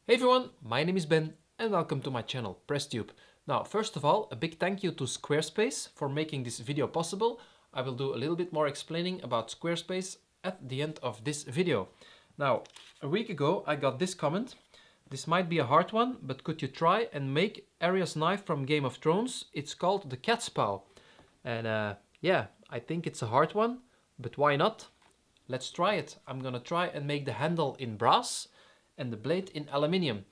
Hey everyone, my name is Ben and welcome to my channel PressTube. Now first of all, a big thank you to Squarespace for making this video possible. I will do a little bit more explaining about Squarespace at the end of this video. Now, a week ago I got this comment. This might be a hard one, but could you try and make Arya's knife from Game of Thrones? It's called the CATSPAW. And yeah, I think it's a hard one, but why not? Let's try it. I'm gonna try and make the handle in brass and the blade in aluminium.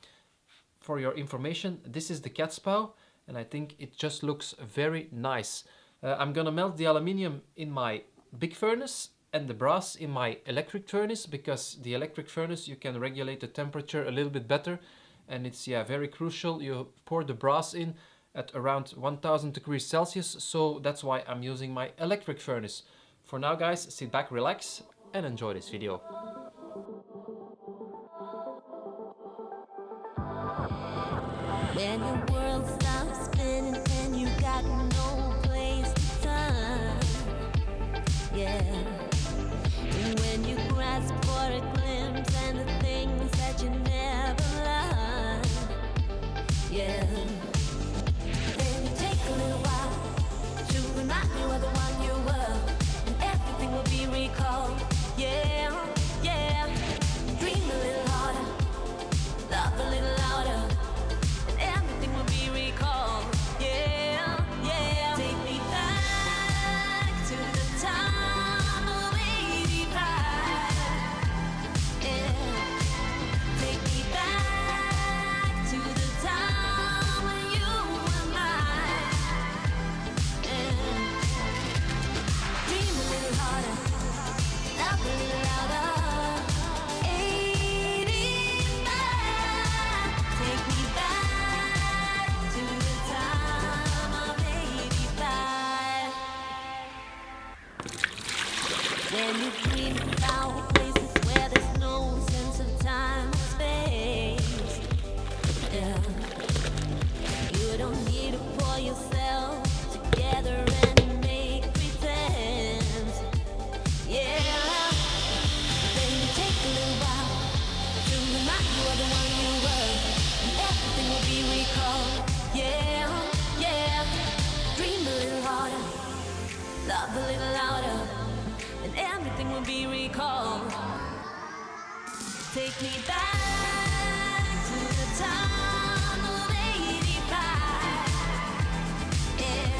For your information, this is the CATSPAW and I think it just looks very nice. I'm gonna melt the aluminium in my big furnace and the brass in my electric furnace, because the electric furnace you can regulate the temperature a little bit better, and it's very crucial. You pour the brass in at around 1000 degrees Celsius, so that's why I'm using my electric furnace. For now guys, sit back, relax and enjoy this video. When your world stops spinning and you got no place to turn, yeah. And when you grasp for a glimpse and the things that you never learned, yeah. Then you take a little while to remind you of the one you were, and everything will be recalled, yeah, yeah. Dream a little harder, love a little louder. Everything will be recalled, yeah, yeah. Take me back to the time of 85, yeah. Take me back to the time when you were mine, yeah. Dream a little harder, love a little louder. 85, take me back to the time of 85. When you dream about places where there's no sense of time or space, yeah. You don't need to pull yourself together and make pretense, yeah. Then you take a little while to remind you of the one you were, and everything will be recalled, yeah, yeah. Dream a little harder, love a little louder, and everything will be recalled. Take me back to the time of 85, yeah.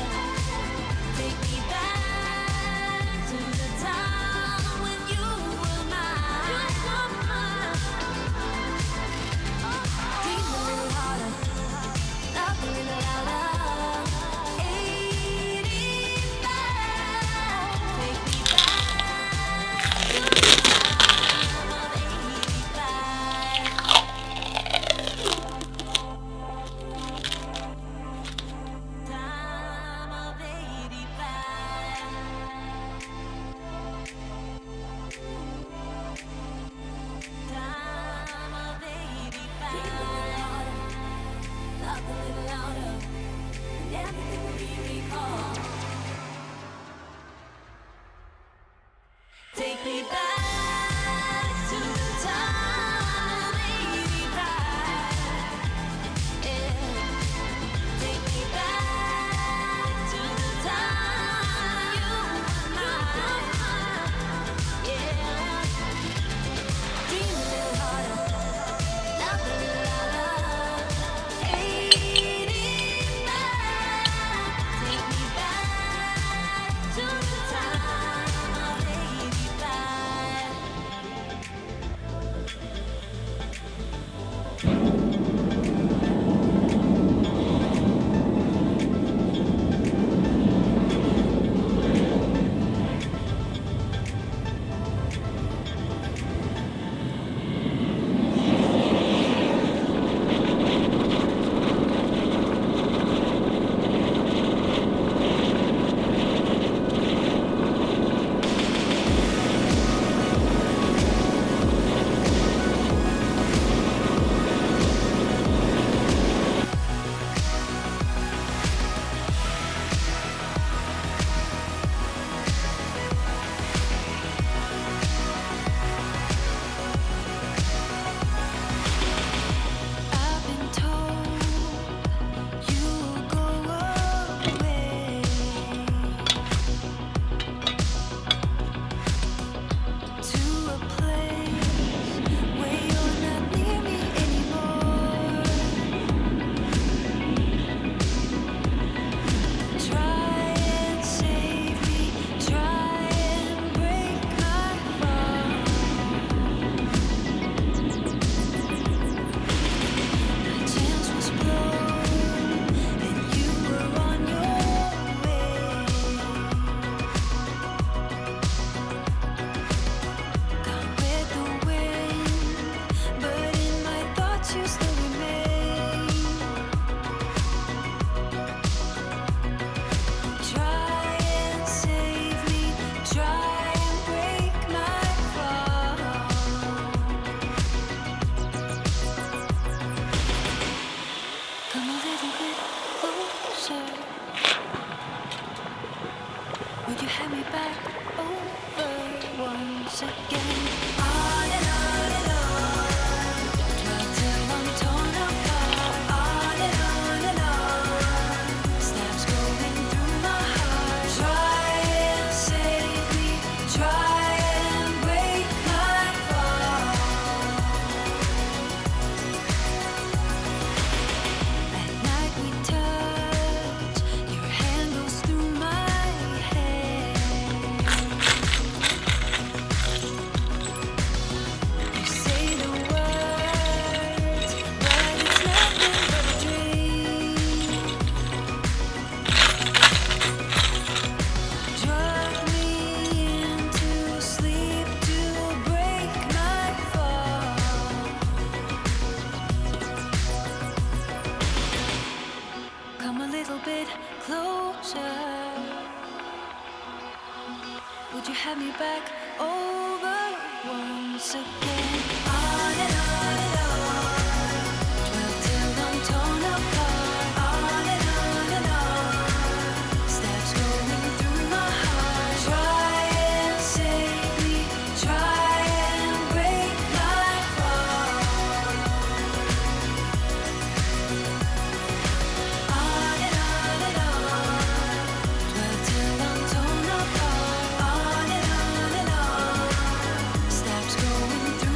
Take me back to the time when you were mine. Dream a little harder, love a little louder. 85, take me back to the time of 85. me back over once again. On and on and on, 12 till I'm torn apart. On and on, stabs going through my heart. Try and save me, try and break my fall. On and on, 12 till I'm torn apart. On and on, stabs going through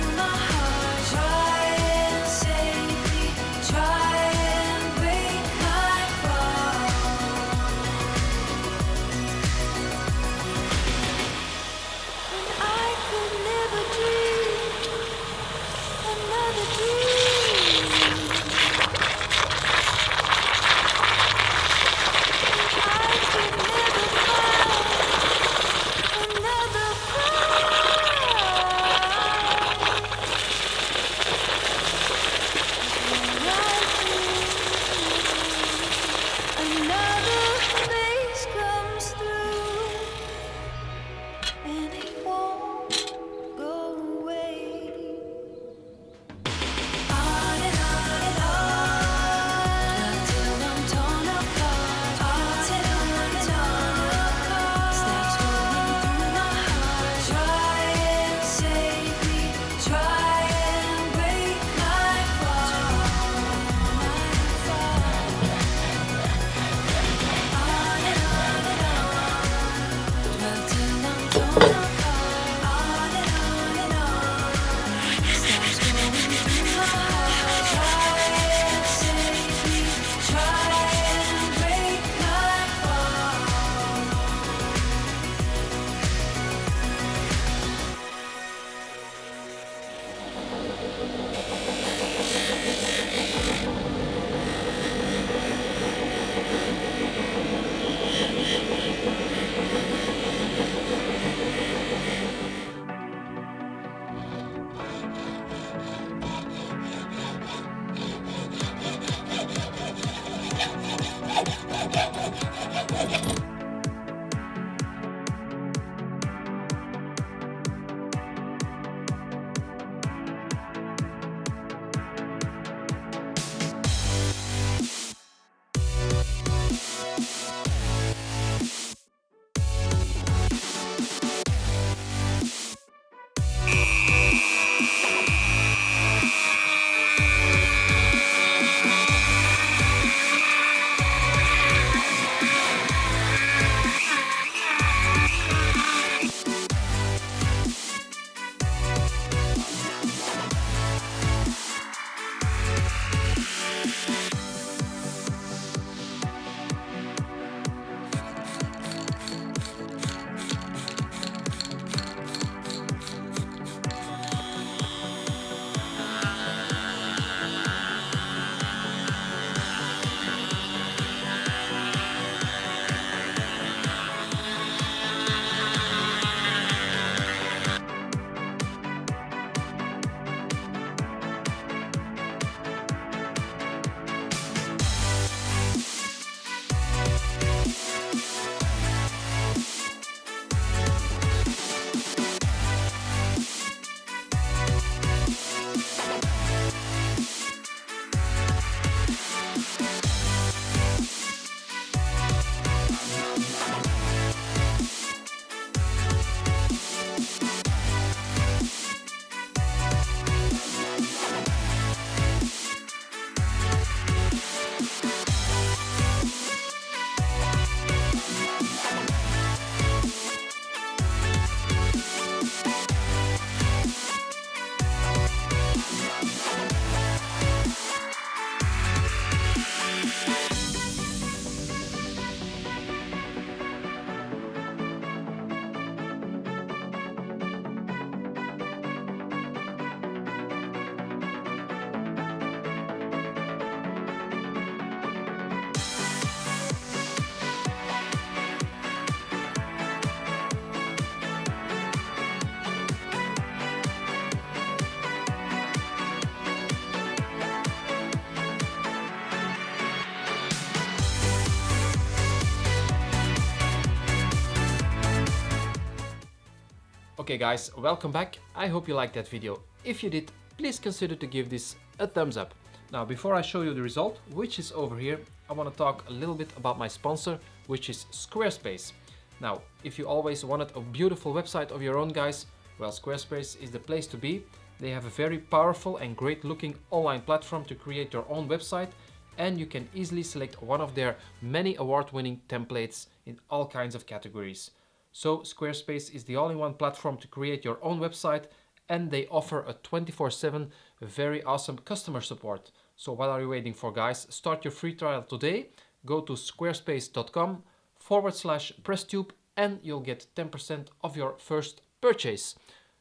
Okay guys, welcome back. I hope you liked that video. If you did, please consider to give this a thumbs up. Now before I show you the result, which is over here, I want to talk a little bit about my sponsor, which is Squarespace. Now, if you always wanted a beautiful website of your own guys, well, Squarespace is the place to be. They have a very powerful and great looking online platform to create your own website, and you can easily select one of their many award-winning templates in all kinds of categories. So Squarespace is the all-in-one platform to create your own website, and they offer a 24/7 very awesome customer support. So what are you waiting for, guys? Start your free trial today. Go to squarespace.com/presstube and you'll get 10% of your first purchase.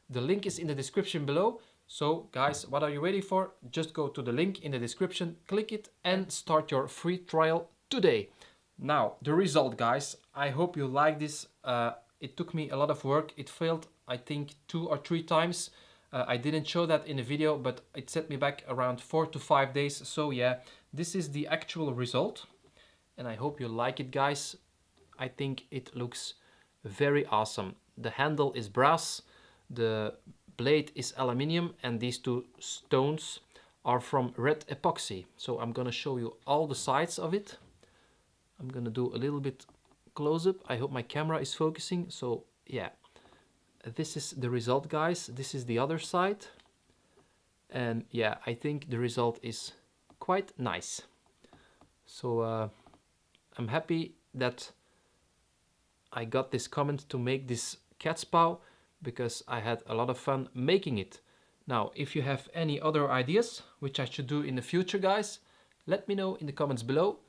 The link is in the description below. So guys, what are you waiting for? Just go to the link in the description, click it and start your free trial today. Now, the result, guys. I hope you like this. It took me a lot of work. It failed, I think, 2 or 3 times. I didn't show that in the video, but it set me back around 4 to 5 days. So yeah, this is the actual result. And I hope you like it, guys. I think it looks very awesome. The handle is brass, the blade is aluminium, and these 2 stones are from red epoxy. So I'm gonna show you all the sides of it. I'm gonna do a little bit close up. I hope my camera is focusing. So yeah, this is the result, guys. This is the other side. And yeah, I think the result is quite nice. So I'm happy that I got this comment to make this CATSPAW because I had a lot of fun making it. Now, if you have any other ideas which I should do in the future, guys, let me know in the comments below.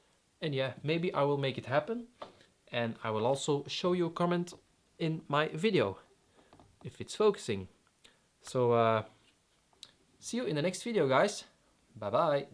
And yeah, maybe I will make it happen. And I will also show you a comment in my video if it's focusing. So see you in the next video, guys. Bye bye.